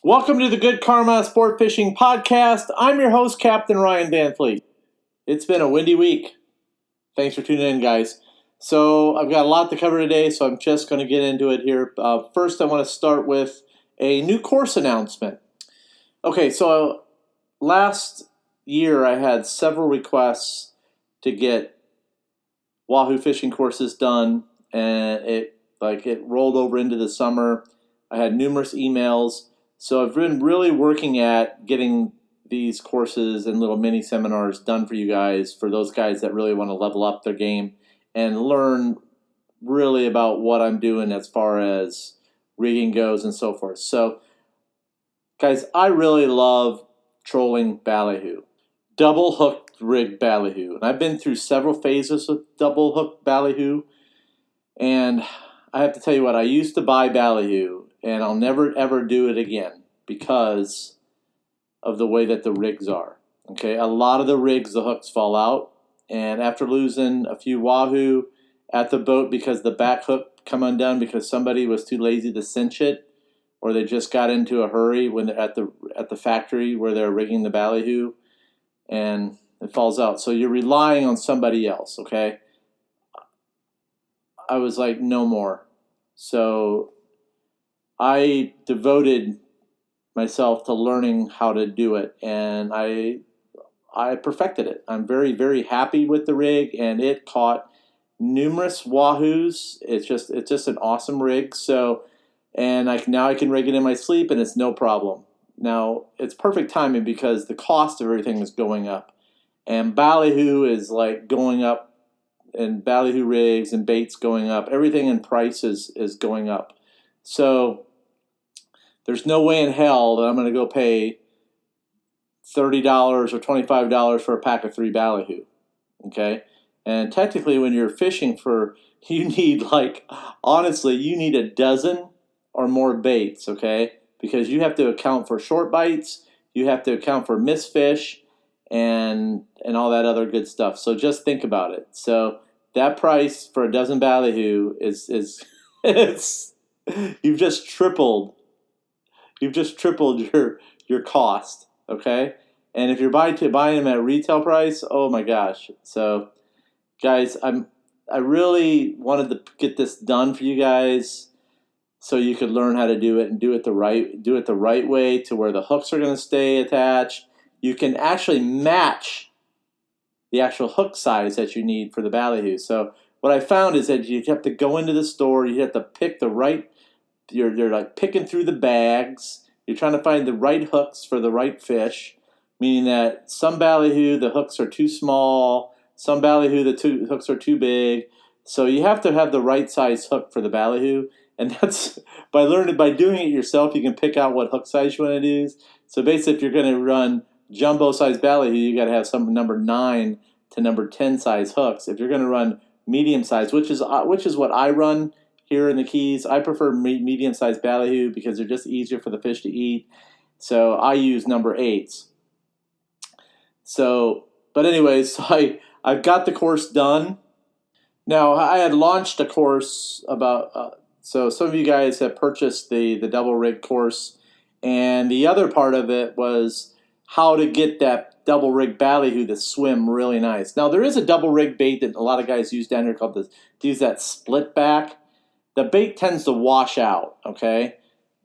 Welcome to the Good Karma Sport Fishing Podcast. I'm your host, Captain Ryan Van Fleet. It's been a windy week. Thanks for tuning in, guys. So I've got a lot to cover today, so I'm just going to get into it here. First, I want to start with a new course announcement. Okay, so last year I had several requests to get Wahoo fishing courses done, and it rolled over into the summer. I had numerous emails. So I've been really working at getting these courses and little mini seminars done for you guys, for those guys that really want to level up their game and learn really about what I'm doing as far as rigging goes and so forth. So, guys, I really love trolling ballyhoo, double hooked rig ballyhoo. And I've been through several phases with double hooked ballyhoo. And I have to tell you what, I used to buy ballyhoo, and I'll never ever do it again because of the way that the rigs are. Okay, a lot of the rigs, the hooks fall out, and after losing a few Wahoo at the boat because the back hook come undone because somebody was too lazy to cinch it, or they just got into a hurry when they're at the factory where they're rigging the ballyhoo, and it falls out. So you're relying on somebody else. Okay, I was like, no more. So I devoted myself to learning how to do it, and I perfected it. I'm very, very happy with the rig, and it caught numerous Wahoos. It's just an awesome rig. So, and now I can rig it in my sleep, and it's no problem. Now it's perfect timing because the cost of everything is going up, and ballyhoo is like going up, and ballyhoo rigs and baits going up. Everything in price is going up. So there's no way in hell that I'm going to go pay $30 or $25 for a pack of 3 ballyhoo. Okay? And technically when you're fishing you need honestly, you need a dozen or more baits, okay? Because you have to account for short bites, you have to account for missed fish, and all that other good stuff. So just think about it. So that price for a dozen ballyhoo is it's you've just tripled your cost, okay? And if you're buying them at retail price, oh my gosh. So guys, I really wanted to get this done for you guys so you could learn how to do it and do it the right way to where the hooks are going to stay attached. You can actually match the actual hook size that you need for the ballyhoo. So what I found is that you have to go into the store, you have to pick the right, you're like picking through the bags, you're trying to find the right hooks for the right fish, meaning that some ballyhoo, the hooks are too small, some ballyhoo, the hooks are too big. So you have to have the right size hook for the ballyhoo, and that's by doing it yourself, you can pick out what hook size you want to use. So basically, if you're going to run jumbo size ballyhoo, you got to have some number 9 to number 10 size hooks. If you're going to run medium size, which is what I run here in the Keys, I prefer medium size ballyhoo because they're just easier for the fish to eat. So I use number 8s. So, but anyways, so I've got the course done. Now I had launched a course about. So some of you guys have purchased the double rig course, and the other part of it was how to get that double rig ballyhoo to swim really nice. Now there is a double rig bait that a lot of guys use down here called that split back. The bait tends to wash out, okay?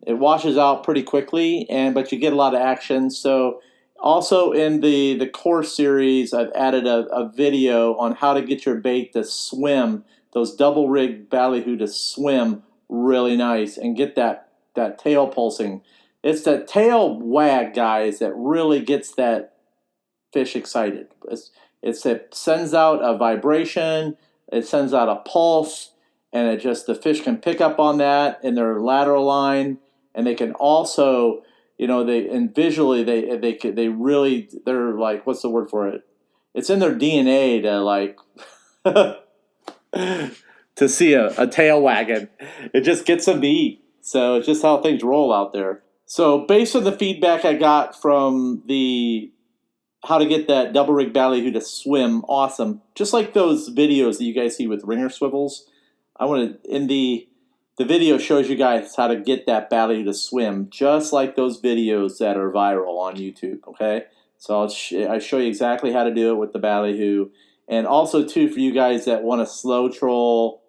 It washes out pretty quickly, but you get a lot of action. So also in the course series, I've added a video on how to get your bait to swim, those double rig ballyhoo to swim really nice and get that tail pulsing. It's that tail wag, guys, that really gets that fish excited. It sends out a vibration, it sends out a pulse, and the fish can pick up on that in their lateral line, and they can also, visually they're like, what's the word for it? It's in their DNA to to see a tail wagging. It just gets them to eat. So it's just how things roll out there. So based on the feedback I got from how to get that double rig ballyhoo to swim, awesome. Just like those videos that you guys see with ringer swivels. I want to, in the the video shows you guys how to get that ballyhoo to swim, just like those videos that are viral on YouTube, okay? So I show you exactly how to do it with the ballyhoo. And also, too, for you guys that want to slow troll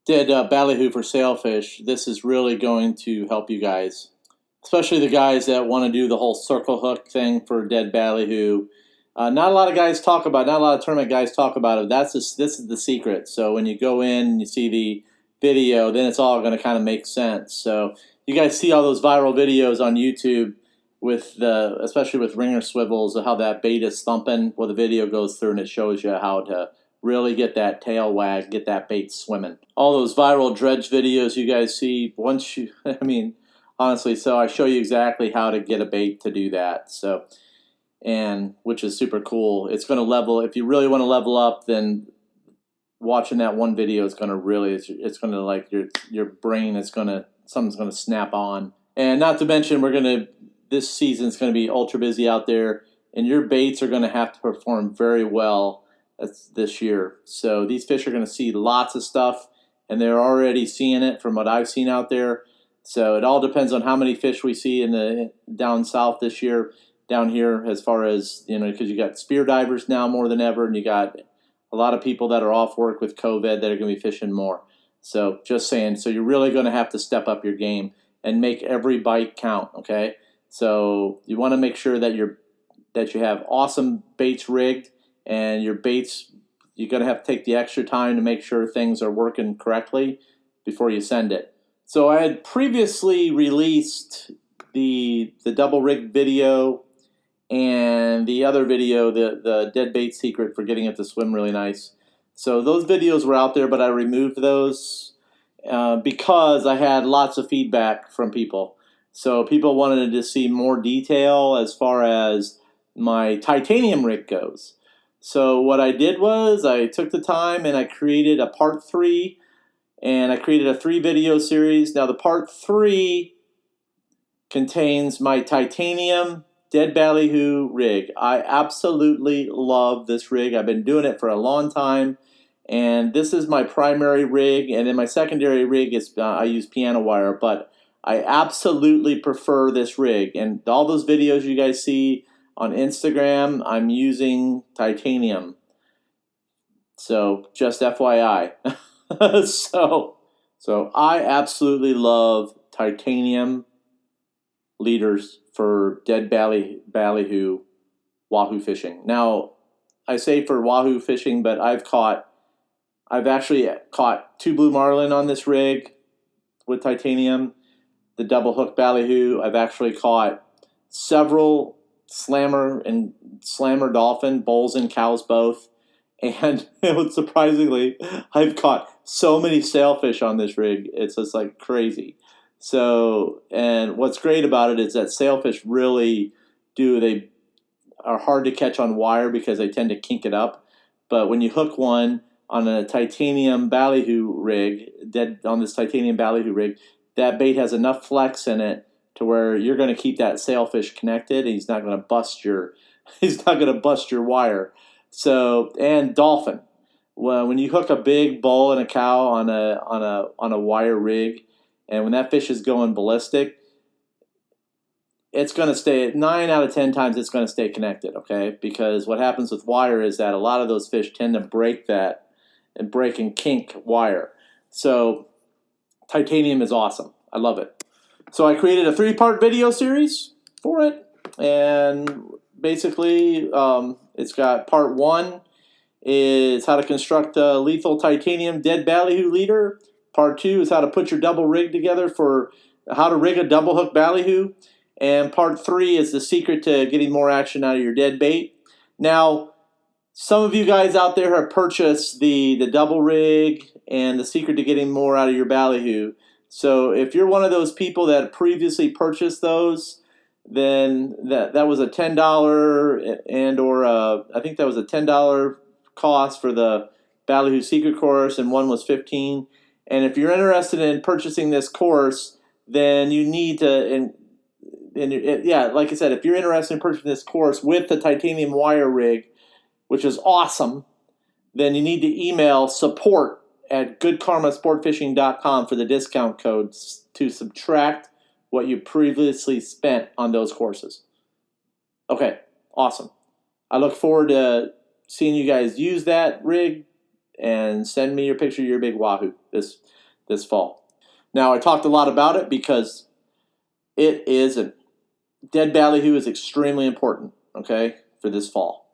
dead ballyhoo for sailfish, this is really going to help you guys. Especially the guys that want to do the whole circle hook thing for dead ballyhoo. Not a lot of guys talk about it. Not a lot of tournament guys talk about it. This is the secret. So when you go in and you see the video, then it's all going to kind of make sense. So you guys see all those viral videos on YouTube with especially with ringer swivels, how that bait is thumping. Well, the video goes through and it shows you how to really get that tail wag, get that bait swimming. All those viral dredge videos you guys see, honestly, so I show you exactly how to get a bait to do that. So, and which is super cool. It's going to level. If you really want to level up, then watching that one video is going to really. It's going to like your brain is going to something's going to snap on. And not to mention, this season's going to be ultra busy out there, and your baits are going to have to perform very well this year. So these fish are going to see lots of stuff, and they're already seeing it from what I've seen out there. So it all depends on how many fish we see in the down south this year, down here, as far as, because you got spear divers now more than ever, and you got a lot of people that are off work with COVID that are going to be fishing more. So just saying, so you're really going to have to step up your game and make every bite count, okay? So you want to make sure that you have awesome baits rigged, and your baits, you're going to have to take the extra time to make sure things are working correctly before you send it. So I had previously released the double rig video and the other video, the dead bait secret for getting it to swim really nice. So those videos were out there, but I removed those because I had lots of feedback from people. So people wanted to see more detail as far as my titanium rig goes. So what I did was I took the time and I created a part 3, and I created a 3-video series. Now the part 3 contains my titanium dead ballyhoo rig. I absolutely love this rig. I've been doing it for a long time, and this is my primary rig, and then my secondary rig is I use piano wire, but I absolutely prefer this rig. And all those videos you guys see on Instagram, I'm using titanium. So just FYI. So I absolutely love titanium leaders for dead ballyhoo wahoo fishing. Now, I say for wahoo fishing, but I've actually caught 2 blue marlin on this rig with titanium, the double hook ballyhoo. I've actually caught several slammer and slammer dolphin, bulls and cows both. And surprisingly, I've caught so many sailfish on this rig. It's just like crazy. So, and what's great about it is that sailfish really they are hard to catch on wire because they tend to kink it up. But when you hook one on a titanium ballyhoo rig, on this titanium ballyhoo rig, that bait has enough flex in it to where you're going to keep that sailfish connected, and he's not going to bust your wire. So, and dolphin. Well, when you hook a big bull and a cow on a wire rig, and when that fish is going ballistic, it's going to stay 9 out of 10 times. It's going to stay connected, okay? Because what happens with wire is that a lot of those fish tend to break and kink wire. So titanium is awesome. I love it. So I created a 3-part video series for it, and basically it's got part 1 is how to construct a lethal titanium dead ballyhoo leader. Part 2 is how to put your double rig together for how to rig a double hook ballyhoo. And part 3 is the secret to getting more action out of your dead bait. Now, some of you guys out there have purchased the double rig and the secret to getting more out of your ballyhoo. So if you're one of those people that previously purchased those, then that was a $10 I think that was a $10 cost for the ballyhoo secret course, and one was $15. And if you're interested in purchasing this course, then you need to like I said, if you're interested in purchasing this course with the titanium wire rig, which is awesome, then you need to email support at goodkarmasportfishing.com for the discount codes to subtract what you previously spent on those courses. Okay, awesome. I look forward to seeing you guys use that rig and send me your picture of your big Wahoo this fall. Now, I talked a lot about it because it isn't. Dead ballyhoo is extremely important, okay, for this fall.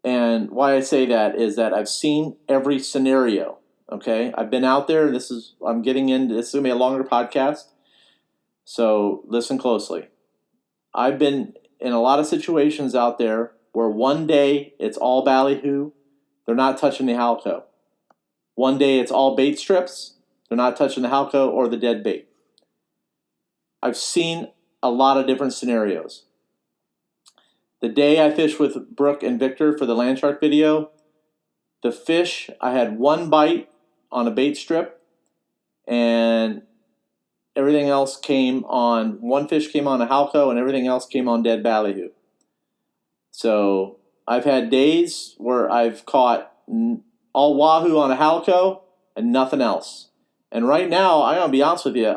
And why I say that is that I've seen every scenario, okay? I've been out there. This is going to be a longer podcast, so listen closely. I've been in a lot of situations out there where one day it's all ballyhoo, they're not touching the halco. One day it's all bait strips, they're not touching the halco or the dead bait. I've seen a lot of different scenarios. The day I fished with Brooke and Victor for the land shark video, the fish, I had one bite on a bait strip, and everything else one fish came on a halco, and everything else came on dead ballyhoo. So I've had days where I've caught all wahoo on a halco and nothing else. And right now, I'm going to be honest with you,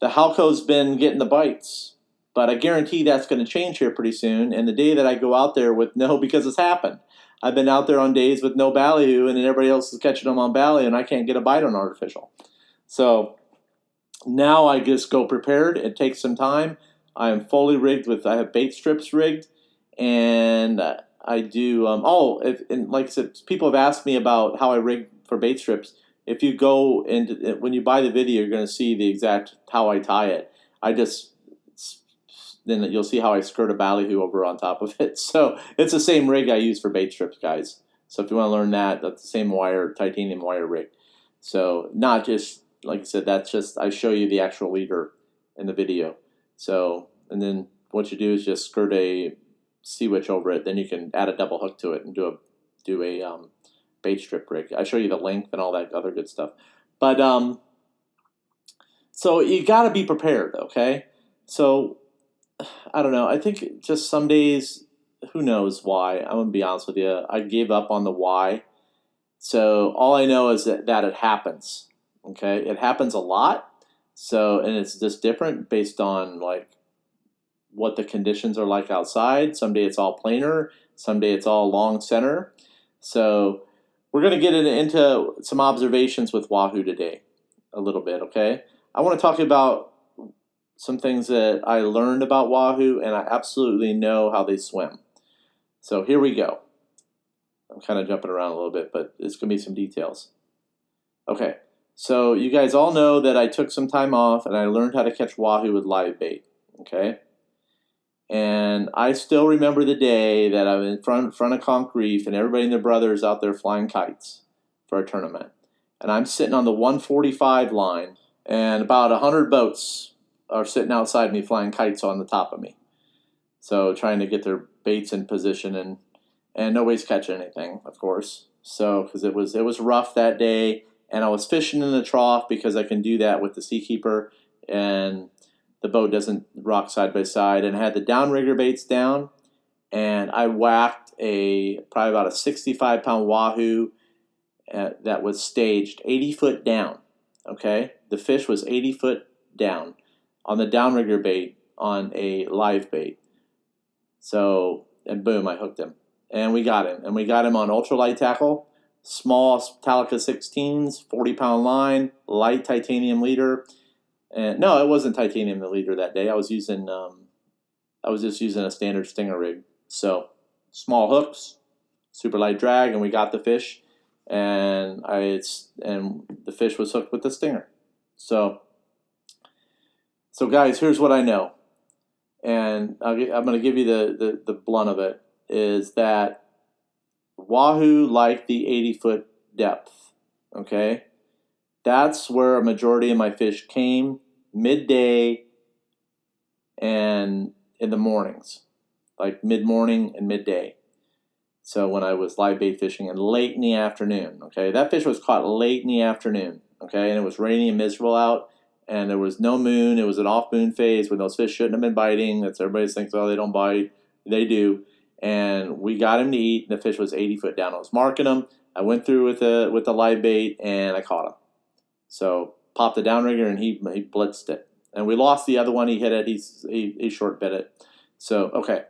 the halco's been getting the bites. But I guarantee that's going to change here pretty soon. And the day that I go out there with because it's happened. I've been out there on days with no ballyhoo, and then everybody else is catching them on bally, and I can't get a bite on artificial. So now I just go prepared. It takes some time. I am fully rigged I have bait strips rigged, and I do. And like I said, people have asked me about how I rig for bait strips. If you go when you buy the video, you're going to see the exact how I tie it. Then you'll see how I skirt a ballyhoo over on top of it. So it's the same rig I use for bait strips, guys. So if you want to learn that, that's the same titanium wire rig. So not just, like I said, that's just, I show you the actual leader in the video. So, and then what you do is just skirt a C-witch over it. Then you can add a double hook to it and do a bait strip rig. I show you the length and all that other good stuff. But, so you got to be prepared, okay? So, I don't know. I think just some days, who knows why. I'm going to be honest with you. I gave up on the why. So all I know is that it happens. Okay? It happens a lot. So, and it's just different based on like what the conditions are like outside. Someday it's all planar. Someday it's all long center. So we're going to get into some observations with Wahoo today a little bit, okay? I want to talk about some things that I learned about Wahoo, and I absolutely know how they swim. So here we go. I'm kind of jumping around a little bit, but it's going to be some details. Okay, so you guys all know that I took some time off, and I learned how to catch Wahoo with live bait, okay? And I still remember the day that I was in front of Conch Reef, and everybody and their brothers out there flying kites for a tournament. And I'm sitting on the 145 line, and about 100 boats are sitting outside me flying kites on the top of me. So trying to get their baits in position, and nobody's catching anything, of course. So because it was rough that day, and I was fishing in the trough because I can do that with the Seakeeper, and the boat doesn't rock side by side. And I had the downrigger baits down, and I whacked probably about a 65-pound Wahoo that was staged 80 foot down. Okay, the fish was 80 foot down on the downrigger bait on a live bait. So, and boom, I hooked him. And we got him. And we got him on ultralight tackle, small Talica 16s, 40-pound line, light titanium leader. And no, it wasn't titanium the leader that day. I was just using a standard stinger rig. So, small hooks, super light drag, and we got the fish. And the fish was hooked with the stinger. So guys, here's what I know, and I'm going to give you the blunt of it, is that Wahoo like the 80-foot depth, okay? That's where a majority of my fish came, midday and in the mornings, like mid-morning and midday. So when I was live bait fishing, and late in the afternoon, okay? That fish was caught late in the afternoon, okay? And it was rainy and miserable out. And there was no moon. It was an off-moon phase when those fish shouldn't have been biting. That's everybody thinks, oh, they don't bite. They do. And we got him to eat, and the fish was 80 foot down. I was marking him. I went through with the live bait, and I caught him. So popped the downrigger, and he blitzed it. And we lost the other one. He hit it. He short bit it. So, okay.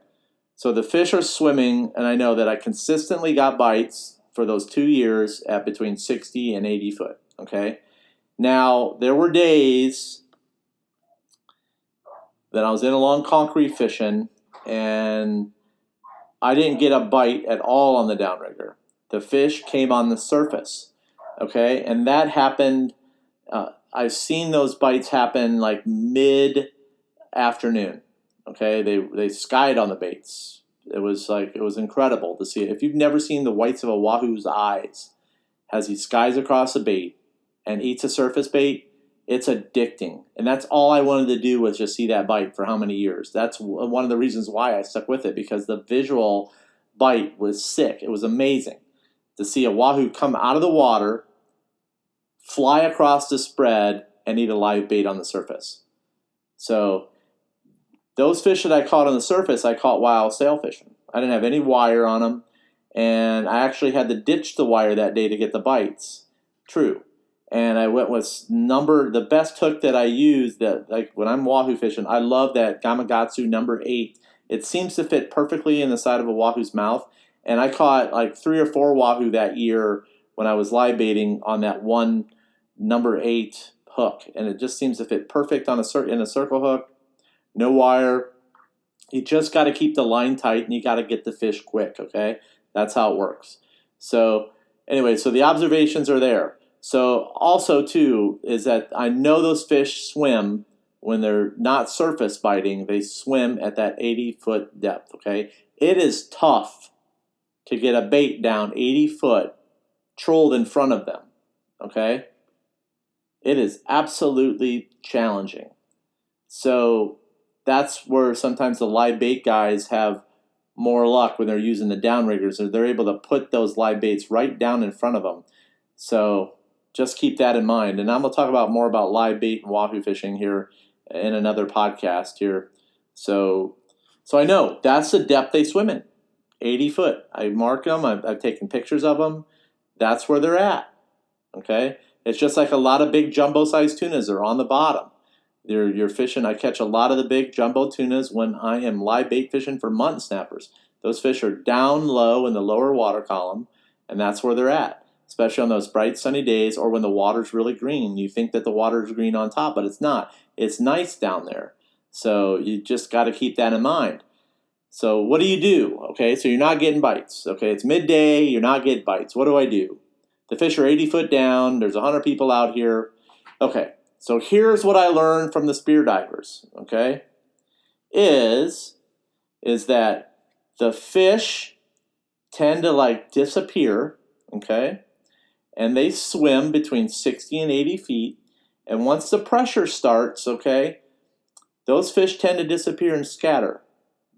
So the fish are swimming, and I know that I consistently got bites for those 2 years at between 60 and 80 foot, okay? Now, there were days that I was in a long concrete fishing, and I didn't get a bite at all on the downrigger. The fish came on the surface, okay? And that happened, I've seen those bites happen like mid-afternoon, okay? They skied on the baits. It was incredible to see it. If you've never seen the whites of a wahoo's eyes as he skies across a bait and eats a surface bait, it's addicting. And that's all I wanted to do was just see that bite for how many years. That's one of the reasons why I stuck with it, because the visual bite was sick. It was amazing to see a wahoo come out of the water, fly across the spread, and eat a live bait on the surface. So those fish that I caught on the surface, I caught while sail fishing. I didn't have any wire on them, and I actually had to ditch the wire that day to get the bites. True. And I went with the best hook that I used, that like when I'm wahoo fishing, I love that Gamakatsu number 8. It seems to fit perfectly in the side of a wahoo's mouth. And I caught like 3 or 4 wahoo that year when I was live baiting on that one number 8 hook. And it just seems to fit perfect on in a circle hook. No wire. You just got to keep the line tight, and you got to get the fish quick, okay? That's how it works. So anyway, so the observations are there. So also, too, is that I know those fish swim when they're not surface biting. They swim at that 80-foot depth, okay? It is tough to get a bait down 80 foot trolled in front of them, okay? It is absolutely challenging. So that's where sometimes the live bait guys have more luck when they're using the downriggers, or they're able to put those live baits right down in front of them. So just keep that in mind. And I'm going to talk about more about live bait and wahoo fishing here in another podcast here. So I know that's the depth they swim in, 80 foot. I mark them. I've taken pictures of them. That's where they're at, okay? It's just like a lot of big jumbo-sized tunas are on the bottom. You're fishing. I catch a lot of the big jumbo tunas when I am live bait fishing for mutton snappers. Those fish are down low in the lower water column, and that's where they're at, especially on those bright sunny days or when the water's really green. You think that the water's green on top, but it's not. It's nice down there. So you just got to keep that in mind. So what do you do? Okay, so you're not getting bites. Okay, it's midday, you're not getting bites. What do I do? The fish are 80 foot down. There's 100 people out here. Okay, so here's what I learned from the spear divers, okay, is that the fish tend to like disappear, okay, and they swim between 60 and 80 feet, and once the pressure starts, okay, those fish tend to disappear and scatter.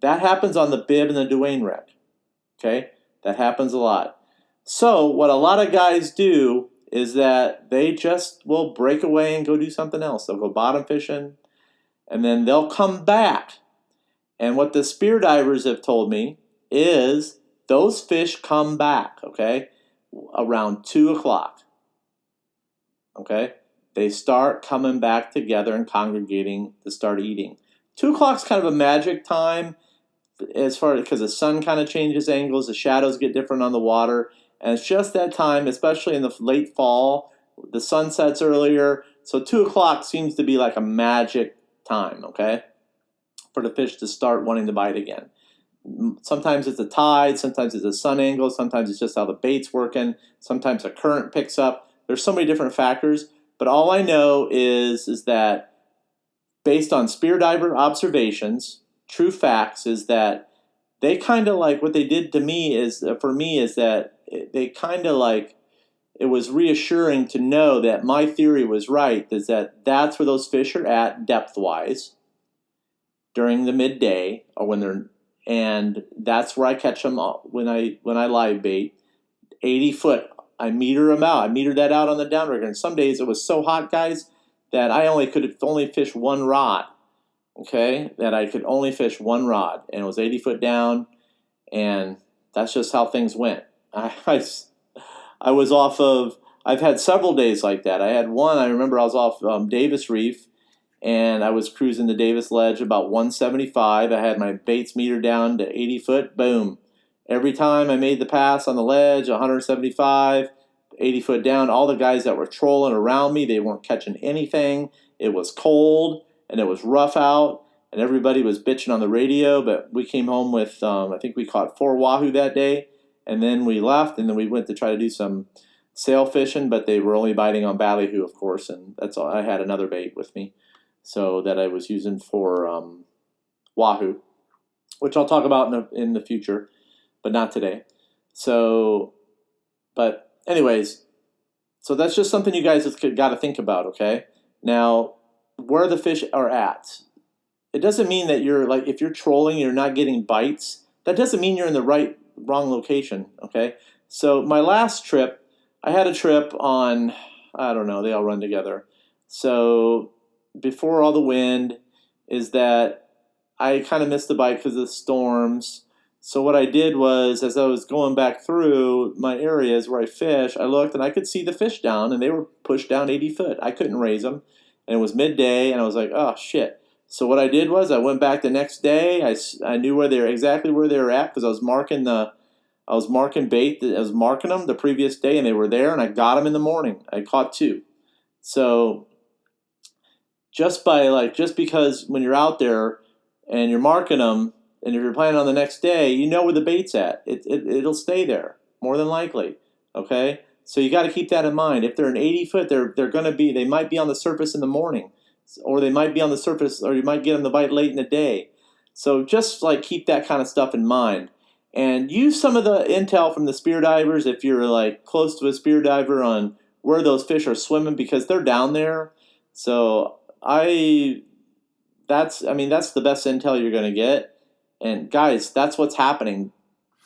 That happens on the bib and the Duane wreck, okay, that happens a lot. So what a lot of guys do is that they just will break away and go do something else. They'll go bottom fishing, and then they'll come back. And what the spear divers have told me is those fish come back, okay, around 2 o'clock. Okay? They start coming back together and congregating to start eating. 2 o'clock's kind of a magic time as far because the sun kind of changes angles, the shadows get different on the water. And it's just that time, especially in the late fall, the sun sets earlier. So 2 o'clock seems to be like a magic time, okay, for the fish to start wanting to bite again. Sometimes it's a tide, sometimes it's a sun angle, sometimes it's just how the bait's working, sometimes a current picks up. There's so many different factors, but all I know is that based on spear diver observations, true facts is that they kind of like what they did to me is, for me, is that they kind of like, it was reassuring to know that my theory was right, is that that's where those fish are at depth-wise during the midday, or when they're, and that's where I catch them when I live bait. 80 foot, I meter them out. I metered that out on the downrigger, and some days it was so hot, guys, that I could only fish one rod. Okay, that I could only fish one rod, and it was 80 foot down, and that's just how things went. I was off of. I've had several days like that. I had one. I remember I was off Davis Reef, and I was cruising the Davis Ledge about 175. I had my baits meter down to 80 foot. Boom. Every time I made the pass on the ledge, 175, 80 foot down. All the guys that were trolling around me, they weren't catching anything. It was cold and it was rough out, and everybody was bitching on the radio. But we came home with, I think we caught 4 Wahoo that day, and then we left, and then we went to try to do some sail fishing, but they were only biting on ballyhoo, of course, and that's all. I had another bait with me, so that I was using for Wahoo, which I'll talk about in the future, but not today. So, but anyways, so that's just something you guys have got to think about, okay? Now, where the fish are at. It doesn't mean that you're, like, if you're trolling, you're not getting bites. That doesn't mean you're in the wrong location, okay? So my last trip, I had a trip on, I don't know, they all run together. So before all the wind is that I kind of missed the bite because of the storms. So what I did was, as I was going back through my areas where I fish, I looked and I could see the fish down, and they were pushed down 80 foot. I couldn't raise them, and it was midday, and I was like, oh, shit. So what I did was I went back the next day. I knew exactly where they were at because I was marking bait. I was marking them the previous day, and they were there, and I got them in the morning. I caught 2. So just because when you're out there and you're marking them, and if you're planning on the next day, you know where the bait's at. It'll stay there more than likely. Okay, so you got to keep that in mind. If they're an 80 foot, they might be on the surface in the morning, or they might be on the surface, or you might get them to bite late in the day. So just like keep that kind of stuff in mind, and use some of the intel from the spear divers if you're like close to a spear diver on where those fish are swimming, because they're down there. So that's the best intel you're going to get. And guys, that's what's happening.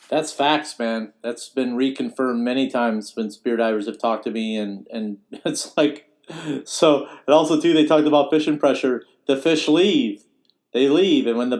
That's facts, man. That's been reconfirmed many times when spear divers have talked to me, and it's like, so, and also too, they talked about fishing pressure. The fish leave. They leave, and when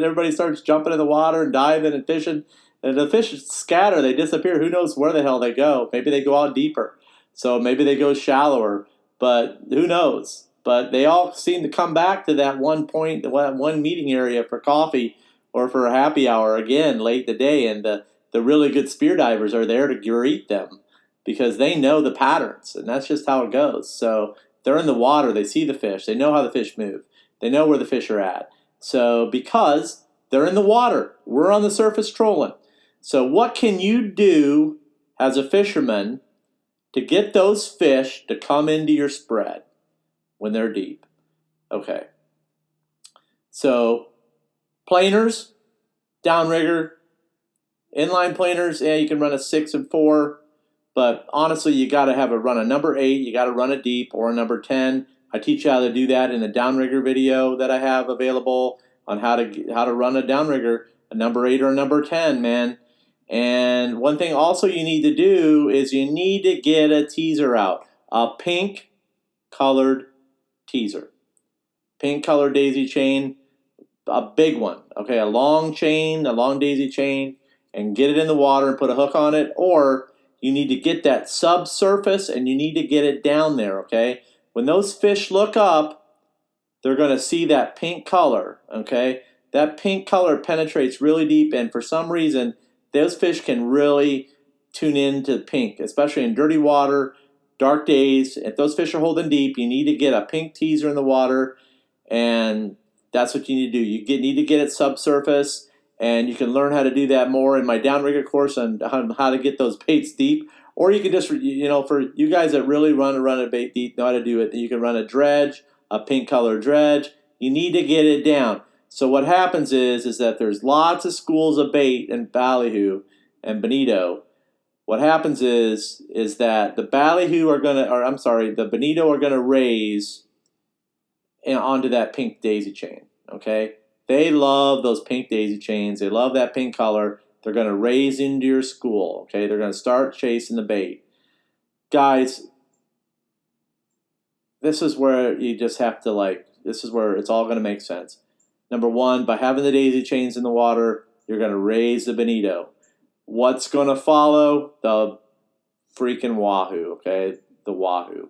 everybody starts jumping in the water and diving and fishing, and the fish scatter, they disappear. Who knows where the hell they go? Maybe they go out deeper. So maybe they go shallower, but who knows? But they all seem to come back to that one point, that one meeting area for coffee or for a happy hour again late in the day, and the really good spear divers are there to greet them because they know the patterns, and that's just how it goes. So they're in the water, they see the fish, they know how the fish move, they know where the fish are at. So because they're in the water, we're on the surface trolling. So what can you do as a fisherman to get those fish to come into your spread when they're deep? Okay. So planers, downrigger, inline planers, yeah, you can run a 6 and 4, but honestly, you got to run a number 8, you got to run it deep, or a number 10. I teach you how to do that in the downrigger video that I have available on how to run a downrigger, a number 8 or a number 10, man. And one thing also you need to do is you need to get a teaser out, a pink colored teaser. Pink colored daisy chain, a big one, okay, a long chain, a long daisy chain, and get it in the water and put a hook on it, or you need to get that subsurface and you need to get it down there, okay? When those fish look up, they're going to see that pink color, okay? That pink color penetrates really deep, and for some reason, those fish can really tune into pink, especially in dirty water, dark days. If those fish are holding deep, you need to get a pink teaser in the water, and that's what you need to do. You need to get it subsurface, and you can learn how to do that more in my downrigger course on how to get those baits deep. Or you can just, for you guys that really run a bait deep, know how to do it, you can run a dredge, a pink color dredge. You need to get it down. So what happens is that there's lots of schools of bait in ballyhoo and bonito. What happens is that the the bonito are gonna raise onto that pink daisy chain. Okay, they love those pink daisy chains. They love that pink color. They're gonna raise into your school. Okay, they're gonna start chasing the bait, guys. This is where you just have to This is where it's all gonna make sense. Number one, by having the daisy chains in the water, you're gonna raise the bonito. What's going to follow? The freaking Wahoo, okay? The Wahoo.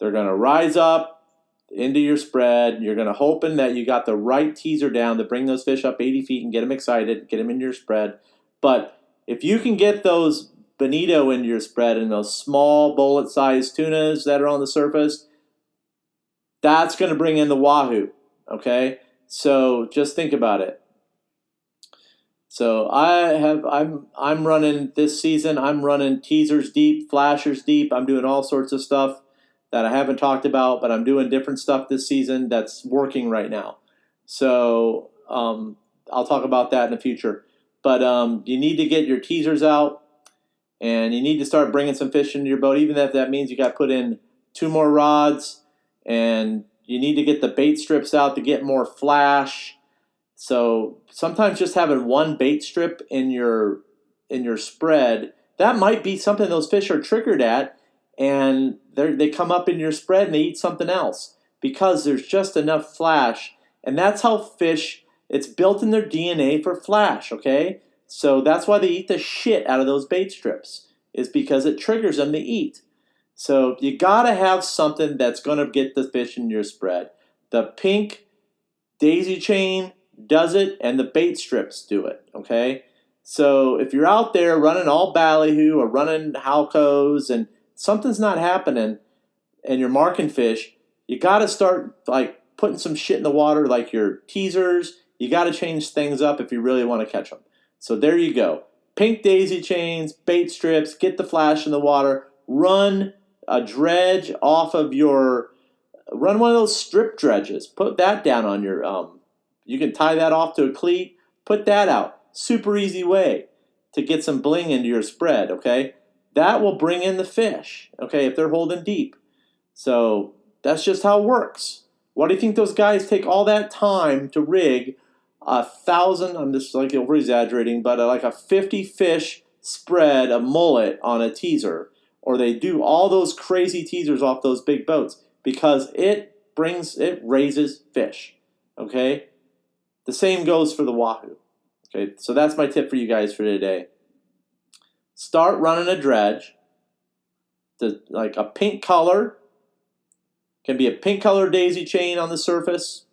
They're going to rise up into your spread. You're going to hoping that you got the right teaser down to bring those fish up 80 feet and get them excited, get them in your spread. But if you can get those bonito into your spread and those small bullet-sized tunas that are on the surface, that's going to bring in the Wahoo, okay? So just think about it. So I'm running this season. I'm running teasers deep, flashers deep. I'm doing all sorts of stuff that I haven't talked about, but I'm doing different stuff this season that's working right now. So I'll talk about that in the future. But you need to get your teasers out, and you need to start bringing some fish into your boat, even if that means you got to put in 2 more rods, and you need to get the bait strips out to get more flash. So sometimes just having one bait strip in your spread, that might be something those fish are triggered at, and they come up in your spread and they eat something else because there's just enough flash. And that's how fish, it's built in their DNA for flash, okay? So that's why they eat the shit out of those bait strips, is because it triggers them to eat. So you got to have something that's going to get the fish in your spread. The pink daisy chain does it, and the bait strips do it, okay? So if you're out there running all ballyhoo or running halcos and something's not happening and you're marking fish, you got to start like putting some shit in the water, like your teasers. You got to change things up if you really want to catch them. So there you go. Pink daisy chains, bait strips, get the flash in the water, run a dredge off of run one of those strip dredges. Put that down on your you can tie that off to a cleat, put that out. Super easy way to get some bling into your spread, okay? That will bring in the fish, okay, if they're holding deep. So that's just how it works. Why do you think those guys take all that time to rig 1,000, I'm just like over exaggerating, but like a 50 fish spread, a mullet on a teaser, or they do all those crazy teasers off those big boats? Because it raises fish, okay? The same goes for the Wahoo. Okay, so that's my tip for you guys for today. Start running a dredge. Like a pink color. Can be a pink color daisy chain on the surface.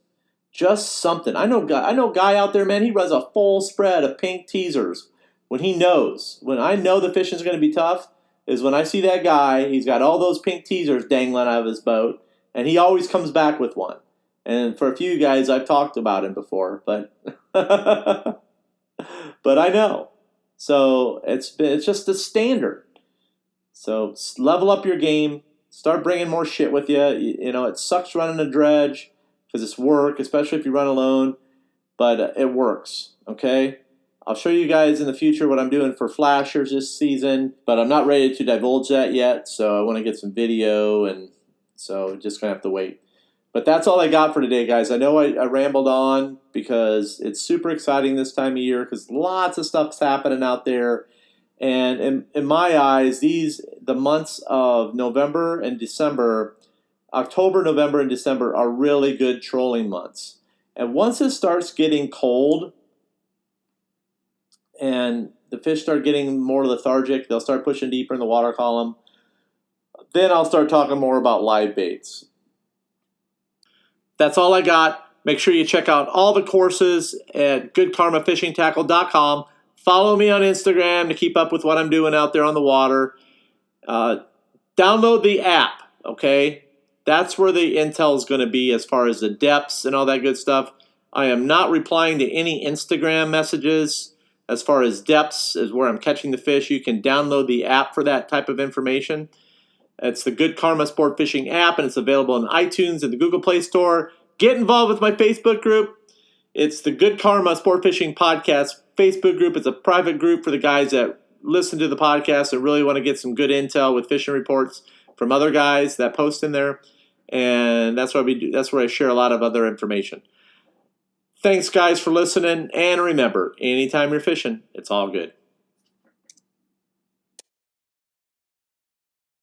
Just something. I know a guy out there, man, he runs a full spread of pink teasers. When I know the fishing's going to be tough, is when I see that guy, he's got all those pink teasers dangling out of his boat, and he always comes back with one. And for a few guys, I've talked about him before, but but I know. So it's just the standard. So level up your game. Start bringing more shit with you. You know, it sucks running a dredge because it's work, especially if you run alone, but it works, okay? I'll show you guys in the future what I'm doing for flashers this season, but I'm not ready to divulge that yet, so I want to get some video, and so just going to have to wait. But that's all I got for today, guys. I know I rambled on because it's super exciting this time of year because lots of stuff's happening out there. And in my eyes, the months of November and December, October, November, and December are really good trolling months. And once it starts getting cold and the fish start getting more lethargic, they'll start pushing deeper in the water column. Then I'll start talking more about live baits. That's all I got. Make sure you check out all the courses at goodkarmafishingtackle.com. Follow me on Instagram to keep up with what I'm doing out there on the water. Download the app, okay? That's where the intel is going to be as far as the depths and all that good stuff. I am not replying to any Instagram messages as far as depths, as where I'm catching the fish. You can download the app for that type of information. It's the Good Karma Sport Fishing app, and it's available on iTunes and the Google Play Store. Get involved with my Facebook group. It's the Good Karma Sport Fishing Podcast Facebook group. It's a private group for the guys that listen to the podcast and really want to get some good intel with fishing reports from other guys that post in there. And that's what we do. That's where I share a lot of other information. Thanks, guys, for listening. And remember, anytime you're fishing, it's all good.